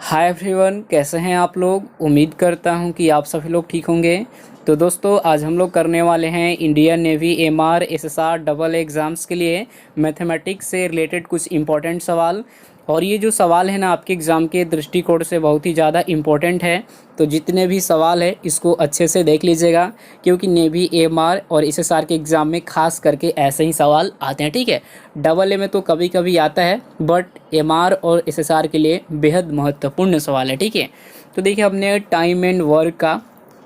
Hi everyone, कैसे हैं आप लोग। उम्मीद करता हूं कि आप सभी लोग ठीक होंगे। तो दोस्तों, आज हम लोग करने वाले हैं Indian navy MR SSR double exams के लिए मैथमेटिक्स से रिलेटेड कुछ इंपॉर्टेंट सवाल। और ये जो सवाल है ना, आपके एग्ज़ाम के दृष्टिकोण से बहुत ही ज़्यादा इम्पोर्टेंट है। तो जितने भी सवाल है इसको अच्छे से देख लीजिएगा, क्योंकि नेवी एमआर और एसएसआर के एग्ज़ाम में खास करके ऐसे ही सवाल आते हैं। ठीक है, डबल ए में तो कभी कभी आता है, बट एमआर और एसएसआर के लिए बेहद महत्वपूर्ण सवाल है। ठीक है, तो देखिए, हमने टाइम एंड वर्क का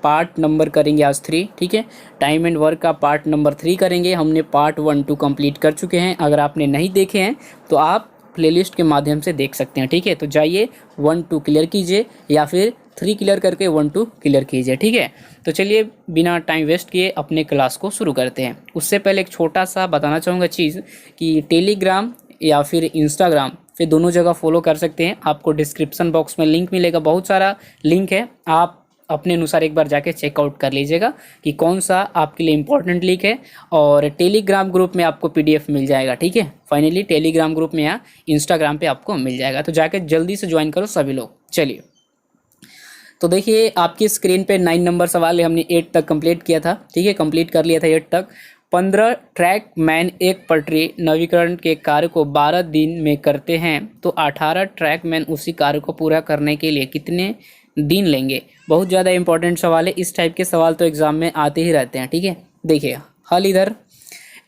पार्ट नंबर करेंगे आज 3। ठीक है, टाइम एंड वर्क का पार्ट नंबर 3 करेंगे। हमने पार्ट 1 2 कंप्लीट कर चुके हैं। अगर आपने नहीं देखे हैं तो आप प्लेलिस्ट के माध्यम से देख सकते हैं। ठीक है, तो जाइए 1 2 क्लियर कीजिए, या फिर 3 क्लियर करके 1 2 क्लियर कीजिए। ठीक है, तो चलिए बिना टाइम वेस्ट किए अपने क्लास को शुरू करते हैं। उससे पहले एक छोटा सा बताना चाहूँगा चीज़ कि टेलीग्राम या फिर इंस्टाग्राम पे दोनों जगह फॉलो कर सकते हैं। आपको डिस्क्रिप्शन बॉक्स में लिंक मिलेगा, बहुत सारा लिंक है। आप अपने अनुसार एक बार जाके चेकआउट कर लीजिएगा कि कौन सा आपके लिए इम्पोर्टेंट लिंक है। और टेलीग्राम ग्रुप में आपको पीडीएफ मिल जाएगा। ठीक है, फाइनली टेलीग्राम ग्रुप में या इंस्टाग्राम पे आपको मिल जाएगा, तो जाके जल्दी से ज्वाइन करो सभी लोग। चलिए, तो देखिए आपकी स्क्रीन पे 9 नंबर सवाल है। हमने 8 तक कंप्लीट किया था। ठीक है, कंप्लीट कर लिया था 8 तक। 15 ट्रैक मैन एक पटरी नवीकरण के कार्य को 12 दिन में करते हैं, तो 18 ट्रैक मैन उसी कार्य को पूरा करने के लिए कितने दिन लेंगे। बहुत ज़्यादा इंपॉर्टेंट सवाल है। इस टाइप के सवाल तो एग्जाम में आते ही रहते हैं। ठीक है, देखिए हल इधर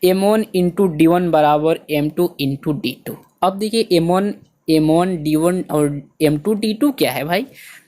m1 इंटू डी1 बराबर m2 इंटू डी2। अब देखिए m1 d1 और m2 d2 क्या है भाई।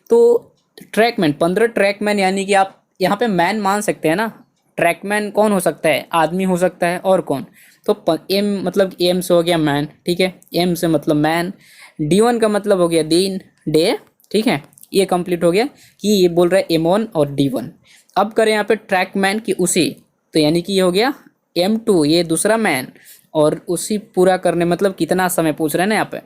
तो ट्रैकमैन 15 ट्रैकमैन, यानी कि आप यहाँ पे मैन मान सकते हैं ना। ट्रैकमैन कौन हो सकता है, आदमी हो सकता है, और कौन। तो एम मतलब एम से हो गया मैन। ठीक है, एम से मतलब मैन। डी1 का मतलब हो गया दिन, डे। ठीक है, ये कंप्लीट हो गया कि ये बोल रहा है m1 और d1। अब करें यहाँ पे ट्रैकमैन की उसी, तो यानी कि ये हो गया m2, ये दूसरा मैन, और उसी पूरा करने मतलब कितना समय पूछ रहे हैं ना यहाँ पे।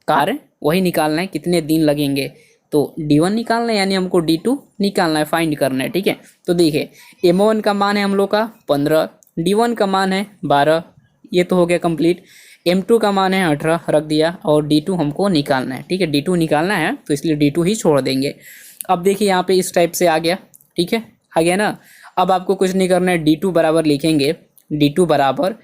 कार्य वही निकालना है, कितने दिन लगेंगे। तो d1 निकालना है, यानी हमको d2 निकालना है, फाइंड करना है। ठीक है, तो देखिए m1 का मान है हम लोग का 15, d1 का मान है 12, ये तो हो गया कंप्लीट। m2 का मान है 18 रख दिया, और d2 हमको निकालना है। ठीक है, d2 निकालना है, तो इसलिए d2 ही छोड़ देंगे। अब देखिए यहाँ पे इस टाइप से आ गया। ठीक है, आ गया ना। अब आपको कुछ नहीं करना है, d2 बराबर लिखेंगे, d2 बराबर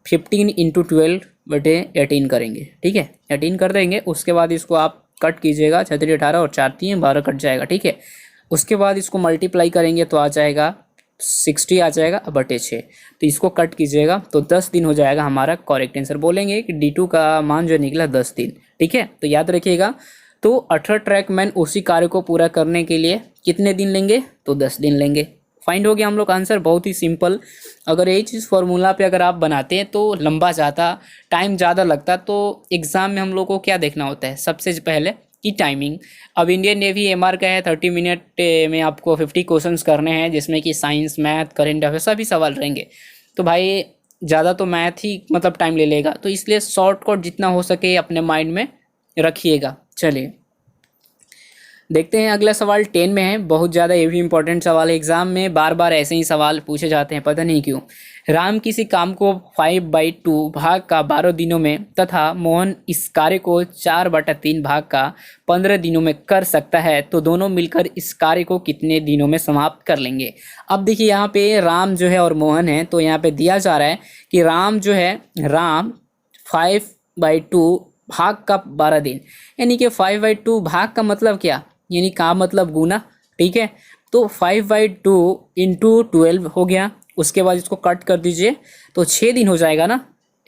15 इंटू 12 बटे 18 करेंगे। ठीक है, 18 कर देंगे। उसके बाद इसको आप कट कीजिएगा, 6 3 18 और 4 3 12 कट जाएगा। ठीक है, उसके बाद इसको मल्टीप्लाई करेंगे तो आ जाएगा 60 आ जाएगा बटे 6। तो इसको कट कीजिएगा तो 10 दिन हो जाएगा हमारा करेक्ट आंसर। बोलेंगे कि D2 का मान जो निकला 10 दिन। ठीक है, तो याद रखिएगा। तो 18 ट्रैक मैन उसी कार्य को पूरा करने के लिए कितने दिन लेंगे, तो 10 दिन लेंगे। फाइंड हो गया हम लोग आंसर, बहुत ही सिंपल। अगर यही चीज़ फार्मूला पे अगर आप बनाते हैं तो लंबा जाता, टाइम ज़्यादा लगता। तो एग्ज़ाम में हम लोग को क्या देखना होता है सबसे पहले की टाइमिंग। अब इंडियन नेवी एमआर का है 30 मिनट में आपको 50 क्वेश्चंस करने हैं, जिसमें कि साइंस, मैथ, करेंट अफेयर सभी सवाल रहेंगे। तो भाई ज़्यादा तो मैथ ही मतलब टाइम ले लेगा, तो इसलिए शॉर्टकट जितना हो सके अपने माइंड में रखिएगा। चलिए देखते हैं अगला सवाल 10 में है। बहुत ज़्यादा ये भी इंपॉर्टेंट सवाल है, एग्जाम में बार बार ऐसे ही सवाल पूछे जाते हैं, पता नहीं क्यों। राम किसी काम को 5/2 भाग का 12 दिनों में तथा मोहन इस कार्य को 4/3 भाग का 15 दिनों में कर सकता है, तो दोनों मिलकर इस कार्य को कितने दिनों में समाप्त कर लेंगे। अब देखिए यहाँ पे राम जो है और मोहन है, तो यहाँ पे दिया जा रहा है कि राम जो है, राम 5/2 भाग का 12 दिन, यानी कि 5/2 भाग का मतलब क्या, यानी का मतलब गुना। ठीक है, तो 5/2 इंटू 12 हो गया। उसके बाद इसको कट कर दीजिए तो 6 दिन हो जाएगा ना।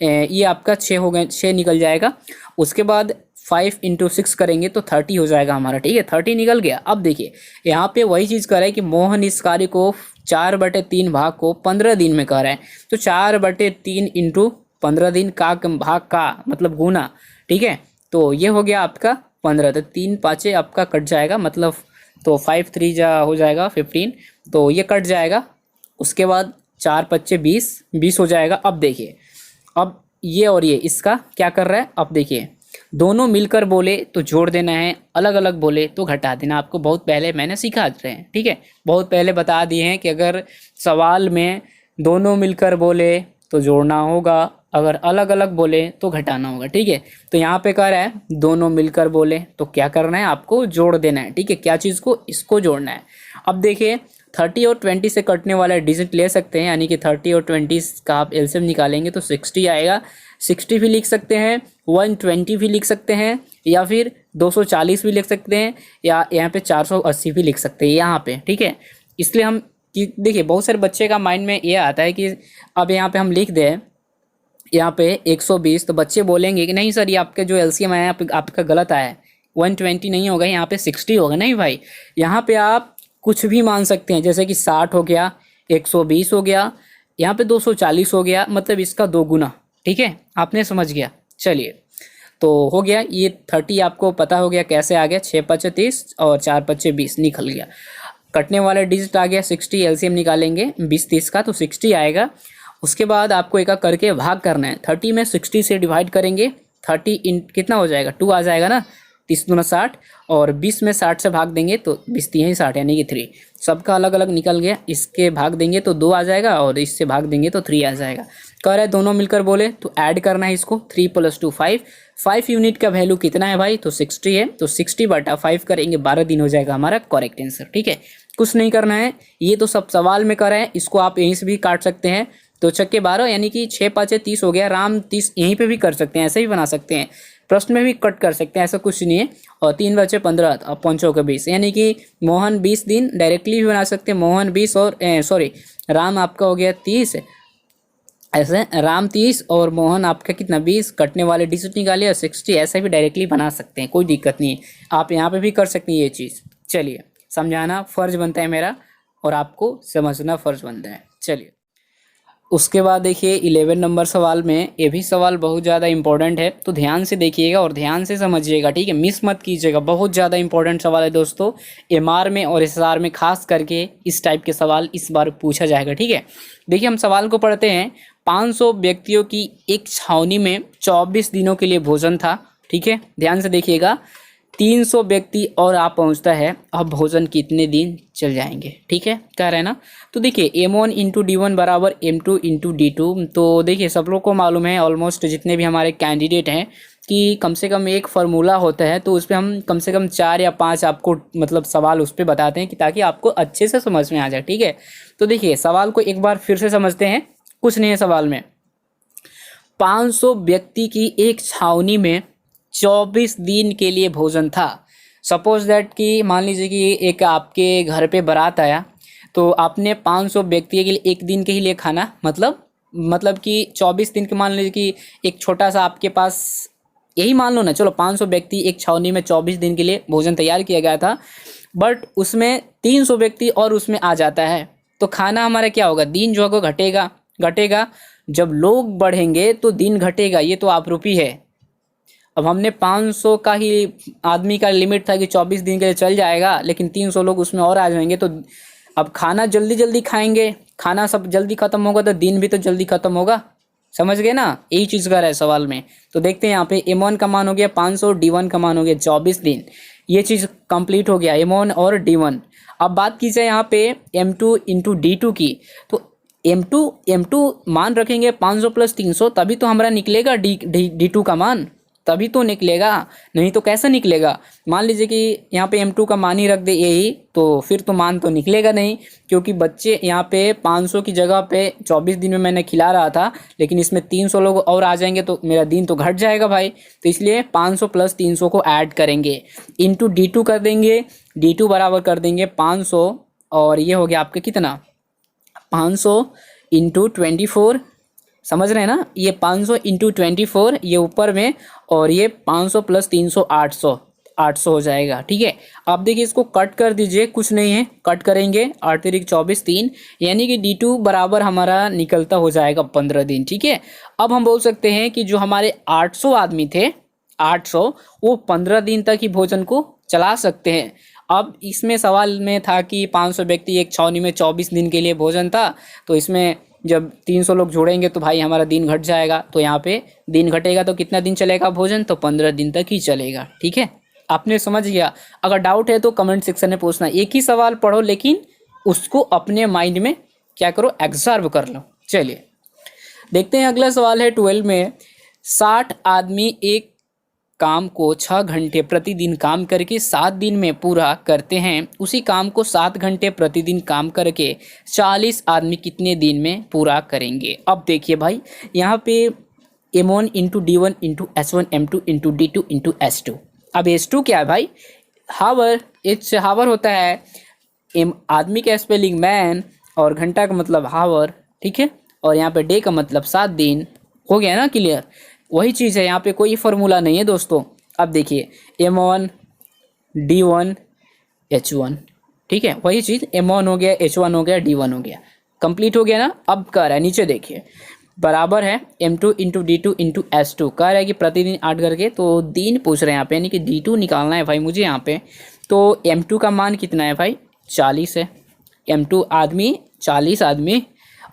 ये आपका 6 हो गए, 6 निकल जाएगा। उसके बाद 5 इंटू 6 करेंगे तो 30 हो जाएगा हमारा। ठीक है, 30 निकल गया। अब देखिए यहाँ पे वही चीज़ कर रहा है कि मोहन इस कार्य को 4/3 भाग को 15 दिन में कर रहा है। तो 4/3 इंटू 15 दिन का भाग का मतलब गुना। ठीक है, तो ये हो गया आपका 15, तो 3 5 आपका कट जाएगा, मतलब तो 5 3 जा हो जाएगा 15, तो ये कट जाएगा। उसके बाद 4 5 20 हो जाएगा। अब देखिए, अब ये और ये इसका क्या कर रहा है। अब देखिए दोनों मिलकर बोले तो जोड़ देना है, अलग अलग बोले तो घटा देना। आपको बहुत पहले मैंने सिखा रहे हैं। ठीक है, बहुत पहले बता दिए हैं कि अगर सवाल में दोनों मिलकर बोले तो जोड़ना होगा, अगर अलग अलग बोले तो घटाना होगा, ठीक है। तो यहाँ पे कह रहा है दोनों मिलकर बोले तो क्या करना है, आपको जोड़ देना है, ठीक है। क्या चीज़ को, इसको जोड़ना है। अब देखिए 30 और 20 से कटने वाला डिजिट ले सकते हैं, यानी कि 30 और 20 का आप एलसीएम निकालेंगे तो 60 आएगा। 60 भी लिख सकते हैं, 120 भी लिख सकते हैं, या फिर 240 भी लिख सकते हैं, या यहाँ पे 480 भी लिख सकते हैं यहाँ पे, ठीक है। इसलिए हम कि देखिए बहुत सारे बच्चे का माइंड में ये आता है कि अब यहाँ पे हम लिख दें यहाँ पे 120, तो बच्चे बोलेंगे कि नहीं सर ये आपके जो एलसीएम आया है आपका गलत आया है, 120 नहीं होगा, यहाँ पे 60 होगा। नहीं भाई, यहाँ पे आप कुछ भी मान सकते हैं, जैसे कि 60 हो गया, 120 हो गया, यहाँ पे 240 हो गया, मतलब इसका 2 गुना, ठीक है। आपने समझ गया। चलिए तो हो गया ये 30 आपको पता हो गया कैसे आ गया, 6 5 30 और 4 5 20 निकल गया। कटने वाला डिजिट आ गया 60, एलसीएम निकालेंगे 20 30 का तो 60 आएगा। उसके बाद आपको एक एक करके भाग करना है। 30 में 60 से डिवाइड करेंगे, 30 इन कितना हो जाएगा, 2 आ जाएगा ना, 30 दूना 60, और 20 में 60 से भाग देंगे तो 20 3 60 यानी कि 3। सबका अलग अलग निकल गया, इसके भाग देंगे तो 2 आ जाएगा और इससे भाग देंगे तो 3 आ जाएगा। कह रहा है दोनों मिलकर बोले तो ऐड करना है इसको, 3 + 2 5। 5 यूनिट का वैल्यू कितना है भाई, तो 60 है, तो 60/5 करेंगे, 12 दिन हो जाएगा हमारा करेक्ट आंसर, ठीक है। कुछ नहीं करना है, ये तो सब सवाल में कर रहे हैं, इसको आप यहीं से भी काट सकते हैं। तो छक्के 12 यानी कि 6 5 30 हो गया, राम 30 यहीं पे भी कर सकते हैं, ऐसे भी बना सकते हैं, प्रश्न में भी कट कर सकते हैं, ऐसा कुछ नहीं है। और 3 बचे 15 और 5 के 20, यानी कि मोहन 20 दिन डायरेक्टली भी बना सकते हैं, मोहन 20 और सॉरी राम आपका हो गया 30, ऐसे राम 30 और मोहन आपका कितना 20, कटने वाले डिजिट निकालिए और 60, ऐसे भी डायरेक्टली बना सकते हैं, कोई दिक्कत नहीं है। आप यहाँ पे भी कर सकते हैं ये चीज़। चलिए समझाना फ़र्ज बनता है मेरा और आपको समझना फ़र्ज बनता है। चलिए उसके बाद देखिए 11 नंबर सवाल में, ये भी सवाल बहुत ज़्यादा इंपॉर्टेंट है, तो ध्यान से देखिएगा और ध्यान से समझिएगा, ठीक है, मिस मत कीजिएगा। बहुत ज़्यादा इंपॉर्टेंट सवाल है दोस्तों, एमआर में और एसएसआर में खास करके इस टाइप के सवाल इस बार पूछा जाएगा, ठीक है। देखिए हम सवाल को पढ़ते हैं। 500 व्यक्तियों की एक छावनी में 24 दिनों के लिए भोजन था, ठीक है, ध्यान से देखिएगा। 300 व्यक्ति और आप पहुंचता है, अब भोजन कितने दिन चल जाएंगे, ठीक है, कह रहे हैं ना। तो देखिए m1 × d1 = m2 × d2। तो देखिए सब लोग को मालूम है, ऑलमोस्ट जितने भी हमारे कैंडिडेट हैं, कि कम से कम एक फार्मूला होता है, तो उस पर हम कम से कम 4 या 5 आपको मतलब सवाल उस पर बताते हैं कि ताकि आपको अच्छे से समझ में आ जाए, ठीक है। तो देखिए सवाल को एक बार फिर से समझते हैं। कुछ नहीं है सवाल में, 500 व्यक्ति की एक छावनी में 24 दिन के लिए भोजन था। सपोज दैट कि मान लीजिए कि एक आपके घर पे बारात आया, तो आपने 500 व्यक्ति के लिए एक दिन के ही लिए खाना, मतलब कि 24 दिन के, मान लीजिए कि एक छोटा सा आपके पास, यही मान लो ना, चलो 500 व्यक्ति एक छावनी में 24 दिन के लिए भोजन तैयार किया गया था, बट उसमें 300 व्यक्ति और उसमें आ जाता है, तो खाना हमारा क्या होगा, दिन जो है घटेगा। जब लोग बढ़ेंगे तो दिन घटेगा, ये तो आपरूपी है। अब हमने 500 का ही आदमी का लिमिट था कि 24 दिन के लिए चल जाएगा, लेकिन 300 लोग उसमें और आ जाएंगे, तो अब खाना जल्दी खाएंगे, खाना सब जल्दी ख़त्म होगा तो दिन भी तो जल्दी ख़त्म होगा। समझ गए ना, यही चीज़ कर रहा है सवाल में। तो देखते हैं यहाँ पे m1 का मान हो गया 500, d1 का मान हो गया 24 दिन, ये चीज़ कंप्लीट हो गया m1 और d1। अब बात की जाए यहाँ पे m2 × d2 की, तो m2 मान रखेंगे 500 + 300, तभी तो हमारा निकलेगा d2 का मान, तभी तो निकलेगा, नहीं तो कैसे निकलेगा। मान लीजिए कि यहाँ पे m2 का मान ही रख दे यही, तो फिर तो मान तो निकलेगा नहीं, क्योंकि बच्चे यहाँ पे 500 की जगह पे 24 दिन में मैंने खिला रहा था, लेकिन इसमें 300 लोग और आ जाएंगे तो मेरा दिन तो घट जाएगा भाई। तो इसलिए 500 + 300 को ऐड करेंगे, इंटू d2 कर देंगे, d2 बराबर कर देंगे 500, और ये हो गया आपका कितना 500 × 24, समझ रहे हैं ना, ये 500 × 24 ये ऊपर में, और ये 500 + 300 800 हो जाएगा, ठीक है। अब देखिए इसको कट कर दीजिए, कुछ नहीं है, कट करेंगे 8 × 24 3, यानी कि d2 बराबर हमारा निकलता हो जाएगा 15 दिन, ठीक है। अब हम बोल सकते हैं कि जो हमारे 800 आदमी थे, 800, वो 15 दिन तक ही भोजन को चला सकते हैं। अब इसमें सवाल में था कि 500 व्यक्ति एक छावनी में 24 दिन के लिए भोजन था, तो इसमें जब 300 लोग जोड़ेंगे तो भाई हमारा दिन घट जाएगा, तो यहाँ पे दिन घटेगा तो कितना दिन चलेगा भोजन, तो 15 दिन तक ही चलेगा, ठीक है। आपने समझ गया। अगर डाउट है तो कमेंट सेक्शन में पूछना। एक ही सवाल पढ़ो, लेकिन उसको अपने माइंड में क्या करो, एब्जर्व कर लो। चलिए देखते हैं अगला सवाल है 12 में। 60 आदमी एक काम को 6 घंटे प्रतिदिन काम करके 7 दिन में पूरा करते हैं। उसी काम को 7 घंटे प्रतिदिन काम करके 40 आदमी कितने दिन में पूरा करेंगे। अब देखिए भाई, यहाँ पे M1 into D1 into S1 M2 into D2 into S2। अब S2 क्या है भाई? हावर। इट्स हावर होता है। आदमी का स्पेलिंग मैन और घंटा का मतलब हावर, ठीक है। और यहाँ पे डे का मतलब 7 दिन। हो गया ना क्लियर? वही चीज़ है, यहाँ पे कोई फार्मूला नहीं है दोस्तों। अब देखिए M1 D1 H1, ठीक है, वही चीज़ M1 हो गया, H1 हो गया, D1 हो गया, कंप्लीट हो गया ना। अब कह रहा है नीचे देखिए बराबर है M2 into D2 into S2। कह रहा है कि प्रतिदिन 8 करके, तो दिन पूछ रहे हैं यहाँ पे, यानी कि D2 निकालना है भाई मुझे यहाँ पे। तो M2 का मान कितना है भाई? 40 है। M2 आदमी 40 आदमी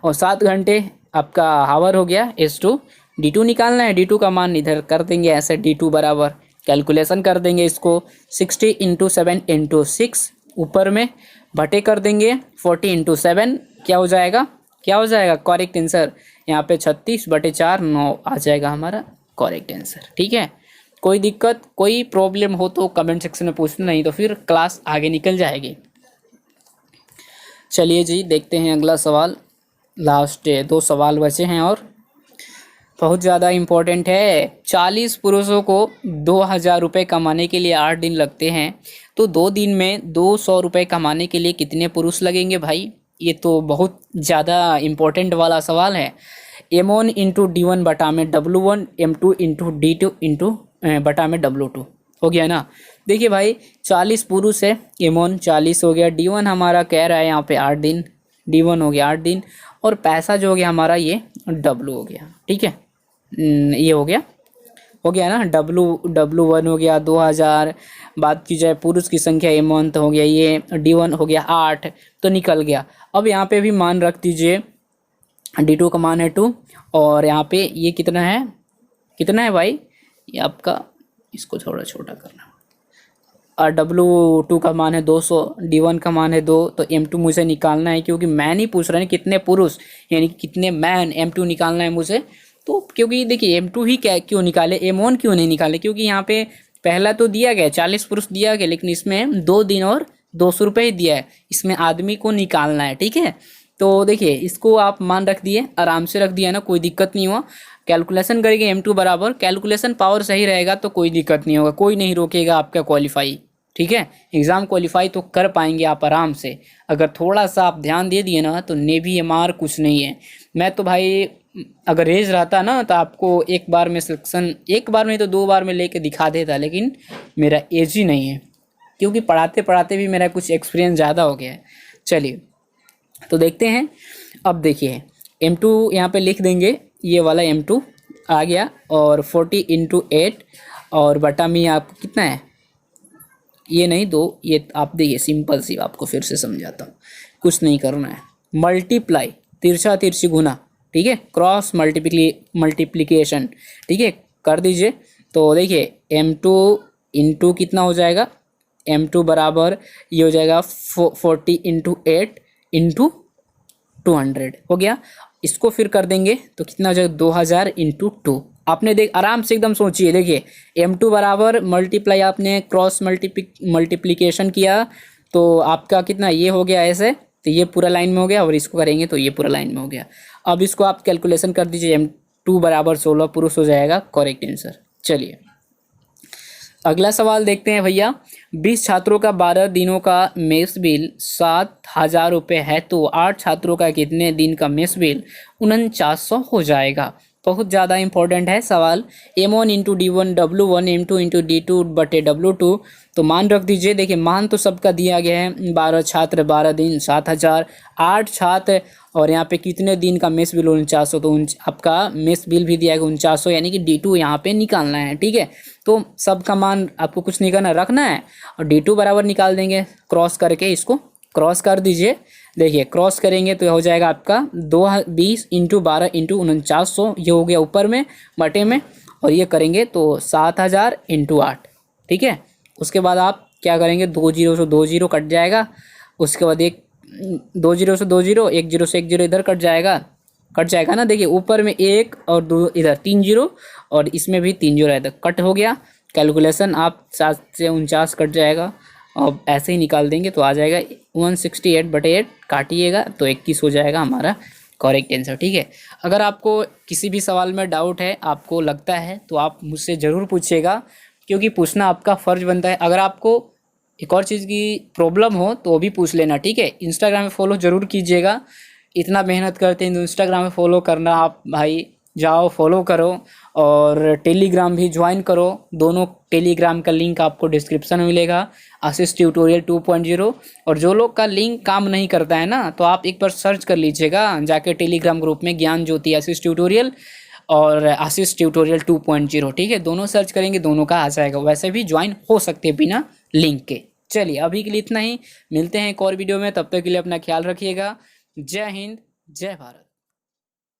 और 7 घंटे आपका हावर हो गया S2। D2 निकालना है, D2 का मान इधर कर देंगे ऐसे, D2 बराबर कैलकुलेशन कर देंगे इसको 60 इंटू 7 इंटू 6, ऊपर में बटे कर देंगे 40 इंटू 7, क्या हो जाएगा? क्या हो जाएगा करेक्ट आंसर? यहाँ पे 36/4 9 आ जाएगा हमारा करेक्ट आंसर, ठीक है। कोई दिक्कत कोई प्रॉब्लम हो तो कमेंट सेक्शन में पूछना, नहीं तो फिर क्लास आगे निकल जाएगी। चलिए जी देखते हैं अगला सवाल। लास्ट 2 सवाल बचे हैं और बहुत ज़्यादा इम्पोर्टेंट है। 40 पुरुषों को 2000 रुपये कमाने के लिए 8 दिन लगते हैं, तो 2 दिन में 200 रुपये कमाने के लिए कितने पुरुष लगेंगे भाई? ये तो बहुत ज़्यादा इम्पोर्टेंट वाला सवाल है। M1 इंटू D1 बटा में W1, M2 into D2 into बटा में W2 हो गया ना। देखिए भाई 40 पुरुष है, M1 40 हो गया, D1 हमारा कह रहा है यहाँ पे 8 दिन, D1 हो गया 8 दिन, और पैसा जो हो गया हमारा ये W हो गया, ठीक है। ये हो गया ना, W1 हो गया 2000। बात की जाए पुरुष की संख्या M1 तो हो गया ये, D1 हो गया 8, तो निकल गया। अब यहाँ पे भी मान रख दीजिए, D2 का मान है 2, और यहाँ पे ये कितना है भाई? ये आपका, इसको थोड़ा छोटा करना, और W2 का मान है 200, D1 का मान है 2, तो M2 मुझे निकालना है, क्योंकि मैन ही पूछ रहे हैं कितने पुरुष, यानी कि कितने मैन, M2 निकालना है मुझे। तो क्योंकि देखिए M2 ही क्या क्यों निकाले, M1 क्यों नहीं निकाले? क्योंकि यहाँ पे पहला तो दिया गया 40 पुरुष दिया गया, लेकिन इसमें 2 दिन और 200 रुपये ही दिया है, इसमें आदमी को निकालना है, ठीक है। तो देखिए इसको आप मान रख दिए, आराम से रख दिया ना, कोई दिक्कत नहीं हुआ। कैलकुलेशन करेंगे M2 बराबर, कैलकुलेशन पावर सही रहेगा तो कोई दिक्कत नहीं होगा, कोई नहीं रोकेगा आपका क्वालिफाई, ठीक है। एग्ज़ाम क्वालिफाई तो कर पाएंगे आप आराम से, अगर थोड़ा सा आप ध्यान दे दिए ना। तो नेवी MR कुछ नहीं है। मैं तो भाई अगर एज रहता ना तो आपको एक बार में सिलेक्शन, एक बार में तो 2 बार में लेके दिखा देता, लेकिन मेरा एज ही नहीं है, क्योंकि पढ़ाते पढ़ाते भी मेरा कुछ एक्सपीरियंस ज़्यादा हो गया है। चलिए तो देखते हैं। अब देखिए M2 यहाँ पे लिख देंगे, ये वाला M2 आ गया, और 40 इंटू 8 और बटा में आपको कितना है? ये नहीं 2, ये आप देखिए सिंपल सी, आपको फिर से समझाता हूँ, कुछ नहीं करना है। मल्टीप्लाई, तिरछा तिरछी गुना, ठीक है, क्रॉस मल्टीप्लिकेशन, ठीक है, कर दीजिए। तो देखिए M2 इंटू कितना हो जाएगा? M2 बराबर ये हो जाएगा 40 इंटू 8 इंटू 200 हो गया। इसको फिर कर देंगे तो कितना हो जाएगा? 2000 इंटू 2। आपने देख आराम से एकदम सोचिए, देखिए M2 बराबर मल्टीप्लाई, आपने क्रॉस मल्टीप्लिकेशन किया तो आपका कितना ये हो गया ऐसे, तो ये पूरा लाइन में हो गया, और इसको करेंगे तो ये पूरा लाइन में हो गया। अब इसको आप कैलकुलेशन कर दीजिए, M2 बराबर 16 पुरुष हो जाएगा करेक्ट आंसर। चलिए अगला सवाल देखते हैं भैया। 20 छात्रों का 12 दिनों का मेस बिल 7000 रुपये है, तो 8 छात्रों का कितने दिन का मेस बिल 4900 हो जाएगा। बहुत ज़्यादा इंपॉर्टेंट है सवाल। M1 into D1 W1, M2 into D2 बटे W2। तो मान रख दीजिए, देखिए मान तो सबका दिया गया है, 12 छात्र 12 दिन 7000, 8 छात्र, और यहाँ पे कितने दिन का मेस बिल 4900, तो आपका मेस बिल भी दिया गया 4900, यानी कि D2 यहाँ पे निकालना है, ठीक है। तो सबका मान आपको कुछ नहीं करना, रखना है, और D2 बराबर निकाल देंगे क्रॉस करके, इसको क्रॉस कर दीजिए। देखिए क्रॉस करेंगे तो हो जाएगा आपका 20 इंटू 12 इंटू 4900, ये हो गया ऊपर में बटे में, और ये करेंगे तो 7000 इंटू 8, ठीक है। उसके बाद आप क्या करेंगे, 2 0 से 2 0 कट जाएगा, उसके बाद एक 2 0 से 2 0, 1 0 से 1 0 इधर कट जाएगा, कट जाएगा ना, देखिए ऊपर में 1 और 2 इधर 3 जीरो और इसमें भी 3 जीरो है, तो कट हो गया। कैलकुलेशन आप 7 से 49 कट जाएगा और ऐसे ही निकाल देंगे तो आ जाएगा 168/8, काटिएगा तो 21 हो जाएगा हमारा करेक्ट आंसर। ठीक है, अगर आपको किसी भी सवाल में डाउट है, आपको लगता है, तो आप मुझसे ज़रूर पूछिएगा, क्योंकि पूछना आपका फ़र्ज बनता है। अगर आपको एक और चीज़ की प्रॉब्लम हो तो वो भी पूछ लेना। ठीक है, इंस्टाग्राम में फॉलो ज़रूर कीजिएगा, इतना मेहनत करते हैं तो इंस्टाग्राम में फॉलो करना आप भाई, जाओ फॉलो करो। और टेलीग्राम भी ज्वाइन करो, दोनों टेलीग्राम का लिंक आपको डिस्क्रिप्शन में मिलेगा, आशीष ट्यूटोरियल 2.0। और जो लोग का लिंक काम नहीं करता है ना, तो आप एक बार सर्च कर लीजिएगा जाके टेलीग्राम ग्रुप में, ज्ञान ज्योति आशीष ट्यूटोरियल और आशीष ट्यूटोरियल 2.0। ठीक है, दोनों सर्च करेंगे, दोनों का आ जाएगा। वैसे भी ज्वाइन हो सकते हैं बिना लिंक के। चलिए अभी के लिए इतना ही, मिलते हैं एक और वीडियो में, तब तक के लिए अपना ख्याल रखिएगा। जय हिंद, जय भारत।